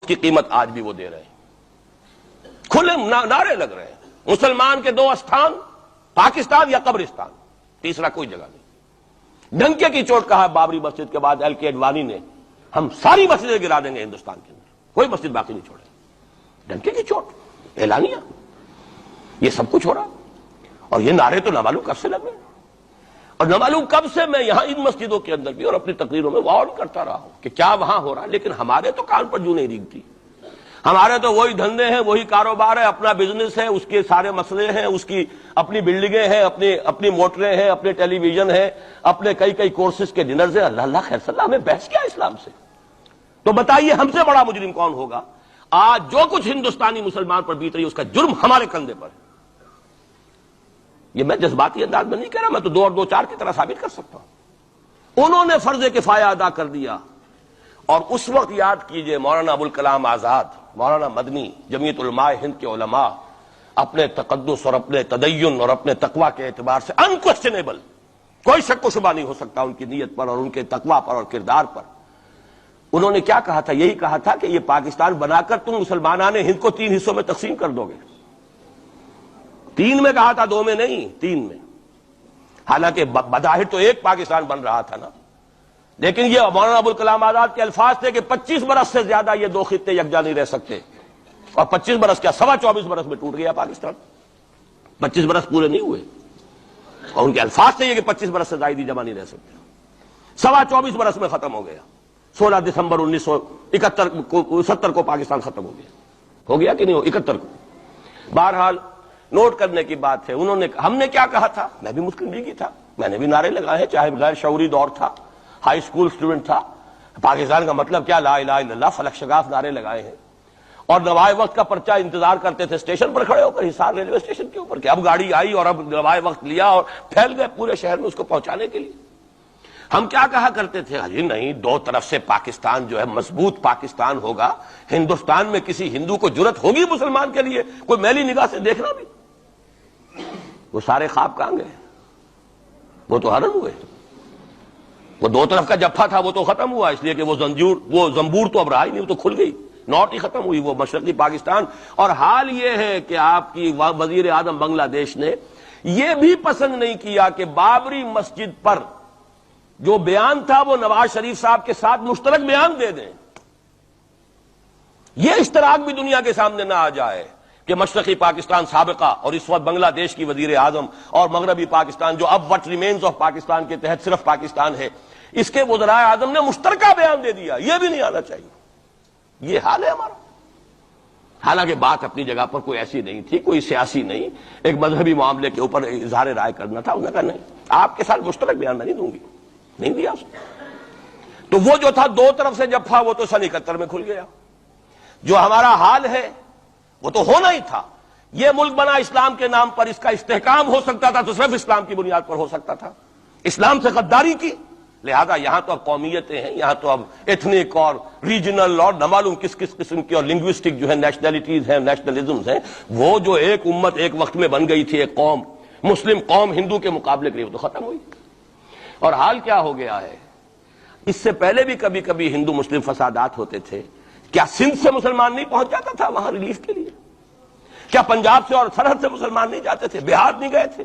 کی قیمت آج بھی وہ دے رہے ہیں، کھلے نعرے لگ رہے ہیں، مسلمان کے دو استھان، پاکستان یا قبرستان، تیسرا کوئی جگہ نہیں۔ ڈنکے کی چوٹ کہا بابری مسجد کے بعد ایل کے اڈوانی نے، ہم ساری مسجدیں گرا دیں گے ہندوستان کے اندر، کوئی مسجد باقی نہیں چھوڑے۔ ڈنکے کی چوٹ، اعلانیہ، یہ سب کچھ ہو رہا، اور یہ نعرے تو نامعلوم کب سے لگ رہے ہیں، اور نامعلوم کب سے میں یہاں ان مسجدوں کے اندر بھی اور اپنی تقریروں میں وارن کرتا رہا ہوں کہ کیا وہاں ہو رہا، لیکن ہمارے تو کان پر جوں نہیں ریگتی۔ ہمارے تو وہی دھندے ہیں، وہی کاروبار ہے، اپنا بزنس ہے، اس کے سارے مسئلے ہیں، اس کی اپنی بلڈنگیں ہیں، اپنی موٹریں ہیں، اپنے ٹیلی ویژن ہیں، اپنے کئی کورسز کے ڈنرز ہیں۔ اللہ خیر صلی اللہ، ہمیں بحث کیا اسلام سے؟ تو بتائیے ہم سے بڑا مجرم کون ہوگا؟ آج جو کچھ ہندوستانی مسلمان پر بیت رہی ہے اس کا جرم ہمارے کندھے پر ہے۔ یہ میں جذباتی انداز میں نہیں کہہ رہا، میں تو دو اور دو چار کی طرح ثابت کر سکتا ہوں۔ انہوں نے فرض کفایہ ادا کر دیا، اور اس وقت یاد کیجئے مولانا ابوالکلام آزاد، مولانا مدنی، جمعیت علماء ہند کے علماء اپنے تقدس اور اپنے تدین اور اپنے تقوی کے اعتبار سے انکویسچنیبل، کوئی شک و شبہ نہیں ہو سکتا ان کی نیت پر اور ان کے تقوی پر اور کردار پر۔ انہوں نے کیا کہا تھا؟ یہی کہا تھا کہ یہ پاکستان بنا کر تم مسلمانان ہند کو 3 حصوں میں تقسیم کر دو گے۔ 3 میں کہا تھا، 2 میں نہیں، 3 میں۔ حالانکہ بظاہر تو ایک پاکستان بن رہا تھا نا، لیکن یہ مولانا ابوالکلام آزاد کے الفاظ تھے کہ 25 برس سے زیادہ یہ دو خطے یکجا نہیں رہ سکتے، اور 25 برس کیا، 24.25 برس میں ٹوٹ گیا پاکستان۔ 25 برس پورے نہیں ہوئے، اور ان کے الفاظ سے یہ کہ 25 برس سے زائد جمع نہیں رہ سکتے، 24.25 برس میں ختم ہو گیا۔ 16 دسمبر 1970 کو پاکستان ختم ہو گیا کہ نہیں ہو؟ 71 کو۔ بہرحال نوٹ کرنے کی بات ہے، انہوں نے، ہم نے کیا کہا تھا؟ میں بھی مسلم لیگی تھا، میں نے بھی نعرے لگائے ہیں، چاہے غیر شعوری دور تھا، ہائی اسکول اسٹوڈنٹ تھا۔ پاکستان کا مطلب کیا، لا الہ الا اللہ، فلک شگاف نعرے لگائے ہیں، اور نوائے وقت کا پرچہ انتظار کرتے تھے اسٹیشن پر کھڑے ہو کر، حصار ریلوے اسٹیشن کے اوپر، کہ اب گاڑی آئی اور اب نوائے وقت لیا، اور پھیل گئے پورے شہر میں اس کو پہنچانے کے لیے۔ ہم کیا کہا کرتے تھے؟ جی نہیں، دو طرف سے پاکستان جو ہے مضبوط پاکستان ہوگا، ہندوستان میں کسی ہندو کو جرت ہوگی مسلمان کے لیے کوئی میلی نگاہ سے دیکھنا بھی؟ وہ سارے خواب کہاں گئے؟ وہ تو حرم ہوئے۔ وہ دو طرف کا جفا تھا وہ تو ختم ہوا، اس لیے کہ وہ زنبور تو اب رہا ہی نہیں، وہ تو کھل گئی، نوٹ ہی ختم ہوئی وہ مشرقی پاکستان۔ اور حال یہ ہے کہ آپ کی وزیر اعظم بنگلہ دیش نے یہ بھی پسند نہیں کیا کہ بابری مسجد پر جو بیان تھا وہ نواز شریف صاحب کے ساتھ مشترک بیان دے دیں۔ یہ اشتراک بھی دنیا کے سامنے نہ آ جائے کہ مشرقی پاکستان سابقہ اور اس وقت بنگلہ دیش کی وزیر اعظم، اور مغربی پاکستان جو اب وٹ ریمینز آف پاکستان کے تحت صرف پاکستان ہے، اس کے وزراء اعظم نے مشترکہ بیان دے دیا۔ یہ بھی نہیں آنا چاہیے۔ یہ حال ہے ہمارا۔ حالانکہ بات اپنی جگہ پر کوئی ایسی نہیں تھی، کوئی سیاسی نہیں، ایک مذہبی معاملے کے اوپر اظہار رائے کرنا تھا۔ انہوں نے کہا نہیں، آپ کے ساتھ مشترک بیان میں نہیں دوں گی، نہیں دیا اس نے۔ تو وہ جو تھا دو طرف سے جفا، وہ تو سن 71 میں کھل گیا۔ جو ہمارا حال ہے وہ تو ہونا ہی تھا۔ یہ ملک بنا اسلام کے نام پر، اس کا استحکام ہو سکتا تھا تو صرف اسلام کی بنیاد پر ہو سکتا تھا۔ اسلام سے غداری کی، لہذا یہاں تو اب قومیتیں ہیں، یہاں تو اب ایتھنک اور ریجنل اور نہ معلوم کس قسم کی اور لنگوسٹک جو ہے نیشنلٹیز ہیں، نیشنلزمز ہیں، وہ جو ایک امت ایک وقت میں بن گئی تھی، ایک قوم، مسلم قوم ہندو کے مقابلے کے لیے، وہ تو ختم ہوئی۔ اور حال کیا ہو گیا ہے؟ اس سے پہلے بھی کبھی کبھی ہندو مسلم فسادات ہوتے تھے، کیا سندھ سے مسلمان نہیں پہنچ جاتا تھا وہاں ریلیف کے لیے؟ کیا پنجاب سے اور سرحد سے مسلمان نہیں جاتے تھے؟ بہار نہیں گئے تھے؟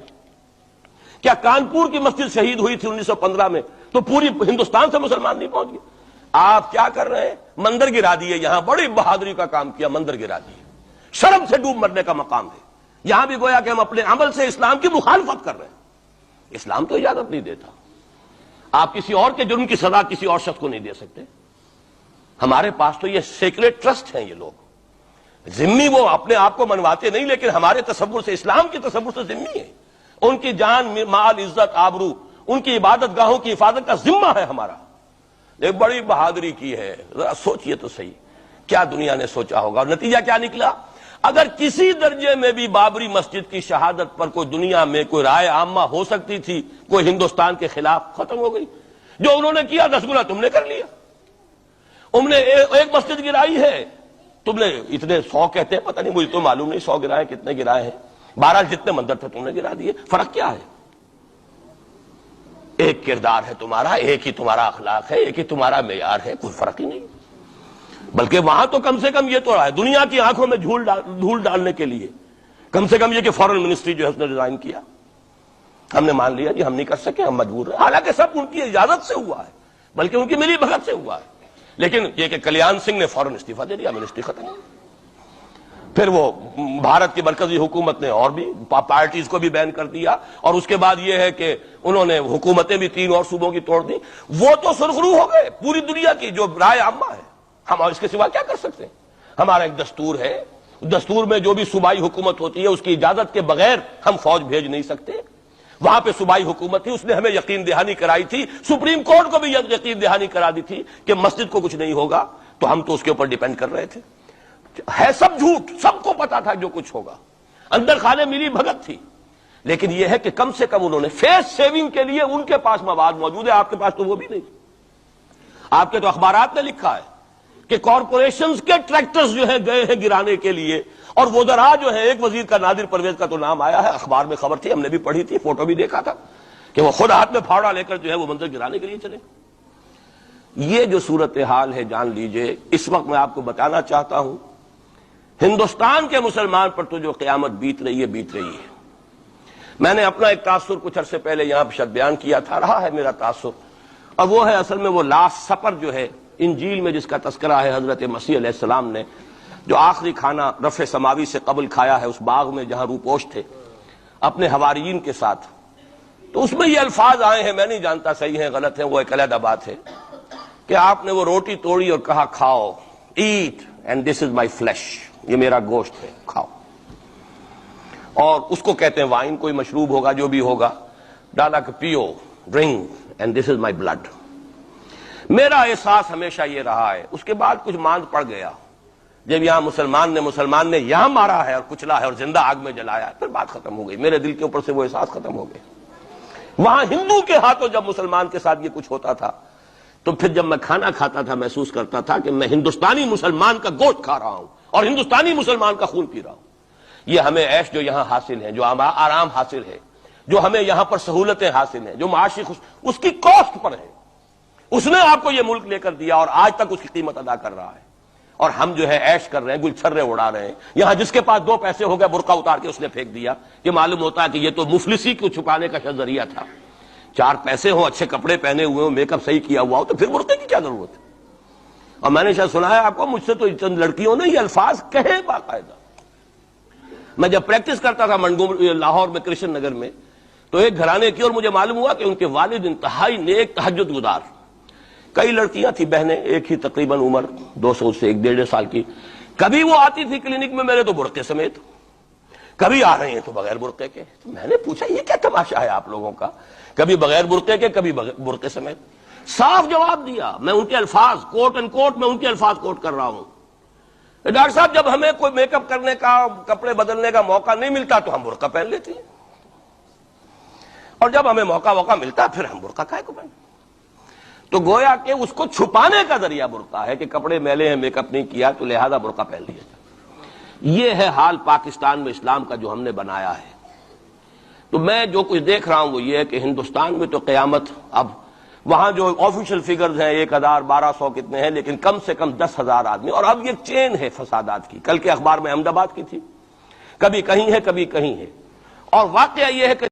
کیا کانپور کی مسجد شہید ہوئی تھی 1915 میں تو پوری ہندوستان سے مسلمان نہیں پہنچ گئے؟ آپ کیا کر رہے ہیں؟ مندر گرا دیے، یہاں بڑی بہادری کا کام کیا، مندر گرا دیے، شرم سے ڈوب مرنے کا مقام ہے۔ یہاں بھی گویا کہ ہم اپنے عمل سے اسلام کی مخالفت کر رہے ہیں۔ اسلام تو اجازت نہیں دیتا، آپ کسی اور کے جرم کی سزا کسی اور شخص کو نہیں دے سکتے۔ ہمارے پاس تو یہ سیکریٹ ٹرسٹ ہیں، یہ لوگ ذمہ وہ اپنے آپ کو منواتے نہیں، لیکن ہمارے تصور سے، اسلام کے تصور سے ذمہ ہے۔ ان کی جان، مال، عزت، آبرو، ان کی عبادت گاہوں کی حفاظت کا ذمہ ہے ہمارا۔ ایک بڑی بہادری کی ہے، ذرا سوچئے تو صحیح کیا دنیا نے سوچا ہوگا، اور نتیجہ کیا نکلا؟ اگر کسی درجے میں بھی بابری مسجد کی شہادت پر کوئی دنیا میں کوئی رائے عامہ ہو سکتی تھی کوئی ہندوستان کے خلاف، ختم ہو گئی۔ جو انہوں نے کیا 10 گنا تم نے کر لیا۔ انہوں نے ایک مسجد گرائی ہے، تم نے اتنے 100 کہتے ہیں، پتہ نہیں، مجھے تو معلوم نہیں 100 گرائے کتنے گرائے ہیں، بہرحال جتنے مندر تھے تم نے گرا دیے۔ فرق کیا ہے؟ ایک کردار ہے تمہارا، ایک ہی تمہارا اخلاق ہے، ایک ہی تمہارا معیار ہے، کوئی فرق ہی نہیں۔ بلکہ وہاں تو کم سے کم یہ تو رہا ہے دنیا کی آنکھوں میں دھول ڈالنے کے لیے کم سے کم یہ کہ فورن منسٹری جو ہے اس نے ریزائن کیا. ہم نے مان لیا جی ہم نہیں کر سکے, ہم مجبور ہیں, حالانکہ سب ان کی اجازت سے ہوا ہے, بلکہ ان کی ملی بھگت سے ہوا ہے. لیکن یہ کہ کلیان سنگھ نے فوراً استعفیٰ دے دیا, منسٹری ختم. پھر وہ بھارت کی مرکزی حکومت نے اور بھی پارٹیز کو بھی بین کر دیا, اور اس کے بعد یہ ہے کہ انہوں نے حکومتیں بھی 3 اور صوبوں کی توڑ دی. وہ تو سرخرو ہو گئے پوری دنیا کی جو رائے عامہ ہے, ہم اس کے سوا کیا کر سکتے ہیں؟ ہمارا ایک دستور ہے, دستور میں جو بھی صوبائی حکومت ہوتی ہے اس کی اجازت کے بغیر ہم فوج بھیج نہیں سکتے. وہاں پہ صوبائی حکومت تھی, اس نے ہمیں یقین دہانی کرائی تھی, سپریم کورٹ کو بھی یقین دہانی کرا دی تھی کہ مسجد کو کچھ نہیں ہوگا, تو ہم تو اس کے اوپر ڈیپینڈ کر رہے تھے. ہے سب جھوٹ, سب کو پتا تھا جو کچھ ہوگا, اندر خانے ملی بھگت تھی. لیکن یہ ہے کہ کم سے کم انہوں نے فیس سیونگ کے لیے ان کے پاس مواد موجود ہے, آپ کے پاس تو وہ بھی نہیں. آپ کے تو اخبارات نے لکھا ہے کہ کارپوریشنز کے ٹریکٹرز جو ہیں گئے ہیں گرانے کے لیے, اور وزراء جو ہے, ایک وزیر کا نادر پرویز کا تو نام آیا ہے, اخبار میں خبر تھی, ہم نے بھی پڑھی تھی, فوٹو بھی دیکھا تھا کہ وہ خود ہاتھ میں پھاوڑا لے کر جو ہے وہ منظر گرانے کے لیے چلے. یہ جو صورتحال ہے جان لیجئے, اس وقت میں آپ کو بتانا چاہتا ہوں ہندوستان کے مسلمان پر تو جو قیامت بیت رہی ہے بیت رہی ہے. میں نے اپنا ایک تاثر کچھ عرصے پہلے یہاں پہ بیان کیا تھا, رہا ہے میرا تاثر, اور وہ ہے اصل میں وہ لاسٹ سپر جو ہے انجیل میں جس کا تذکرہ ہے حضرت مسیح علیہ السلام نے جو آخری کھانا رفع سماوی سے قبل کھایا ہے اس باغ میں جہاں روپوش تھے اپنے حواریین کے ساتھ. تو اس میں یہ الفاظ آئے ہیں, میں نہیں جانتا صحیح ہیں غلط ہیں, وہ ایک علیحدہ بات ہے, کہ آپ نے وہ روٹی توڑی اور کہا کھاؤ, eat and this is my flesh, یہ میرا گوشت ہے کھاؤ. اور اس کو کہتے ہیں وائن, کوئی مشروب ہوگا جو بھی ہوگا, ڈالا کہ پیو, drink and this is my blood. میرا احساس ہمیشہ یہ رہا ہے, اس کے بعد کچھ ماند پڑ گیا جب یہاں مسلمان نے یہاں مارا ہے اور کچلا ہے اور زندہ آگ میں جلایا ہے, پھر بات ختم ہو گئی, میرے دل کے اوپر سے وہ احساس ختم ہو گئے. وہاں ہندو کے ہاتھوں جب مسلمان کے ساتھ یہ کچھ ہوتا تھا تو پھر جب میں کھانا کھاتا تھا محسوس کرتا تھا کہ میں ہندوستانی مسلمان کا گوشت کھا رہا ہوں اور ہندوستانی مسلمان کا خون پی رہا ہوں. یہ ہمیں عیش جو یہاں حاصل ہیں, جو آرام حاصل ہے, جو ہمیں یہاں پر سہولتیں حاصل ہیں, جو معاشی اس کی کاسٹ پر ہے. اس نے آپ کو یہ ملک لے کر دیا اور آج تک اس کی قیمت ادا کر رہا ہے, اور ہم جو ہے عیش کر رہے ہیں, گل چھرے اڑا رہے ہیں. یہاں جس کے پاس 2 پیسے ہو گئے برقع اتار کے اس نے پھینک دیا, یہ معلوم ہوتا ہے کہ یہ تو مفلسی کو چھپانے کا ذریعہ تھا. 4 پیسے ہوں, اچھے کپڑے پہنے ہوئے ہوں, میک اپ صحیح کیا ہوا ہو, تو پھر برقعے کی کیا ضرورت ہے؟ اور میں نے شاید سنا ہے آپ کو, مجھ سے تو چند لڑکیوں نے یہ الفاظ کہے باقاعدہ. میں جب پریکٹس کرتا تھا لاہور میں کرشن نگر میں, تو ایک گھرانے کی, اور مجھے معلوم ہوا کہ ان کے والد انتہائی نیک تہجد گزار, کئی لڑکیاں تھیں بہنیں, ایک ہی تقریباً عمر 200 سے 1.5 سال کی. کبھی وہ آتی تھی کلینک میں میرے تو برقعے سمیت, کبھی آ رہے ہیں تو بغیر برقعے کے. تو میں نے پوچھا یہ کیا تماشا ہے آپ لوگوں کا, کبھی بغیر برقعے کے کبھی برقعے سمیت. صاف جواب دیا, میں ان کے الفاظ کوٹ اینڈ کوٹ میں ان کے الفاظ کوٹ کر رہا ہوں, ڈاکٹر صاحب جب ہمیں کوئی میک اپ کرنے کا, کپڑے بدلنے کا موقع نہیں ملتا تو ہم برقع پہن لیتے ہیں, اور جب ہمیں موقع ملتا پھر ہم برقع کائے کو پہنتے. تو گویا کہ اس کو چھپانے کا ذریعہ برقع ہے کہ کپڑے میلے ہیں, میک اپ نہیں کیا تو لہذا برقع پہن لیا جائے. یہ ہے حال پاکستان میں اسلام کا جو ہم نے بنایا ہے. تو میں جو کچھ دیکھ رہا ہوں وہ یہ ہے کہ ہندوستان میں تو قیامت, اب وہاں جو آفیشل فگرز ہیں 1000 1200 کتنے ہیں, لیکن کم سے کم 10,000 آدمی, اور اب یہ چین ہے فسادات کی. کل کے اخبار میں احمد آباد کی تھی, کبھی کہیں ہے کبھی کہیں ہے. اور واقعہ یہ ہے کہ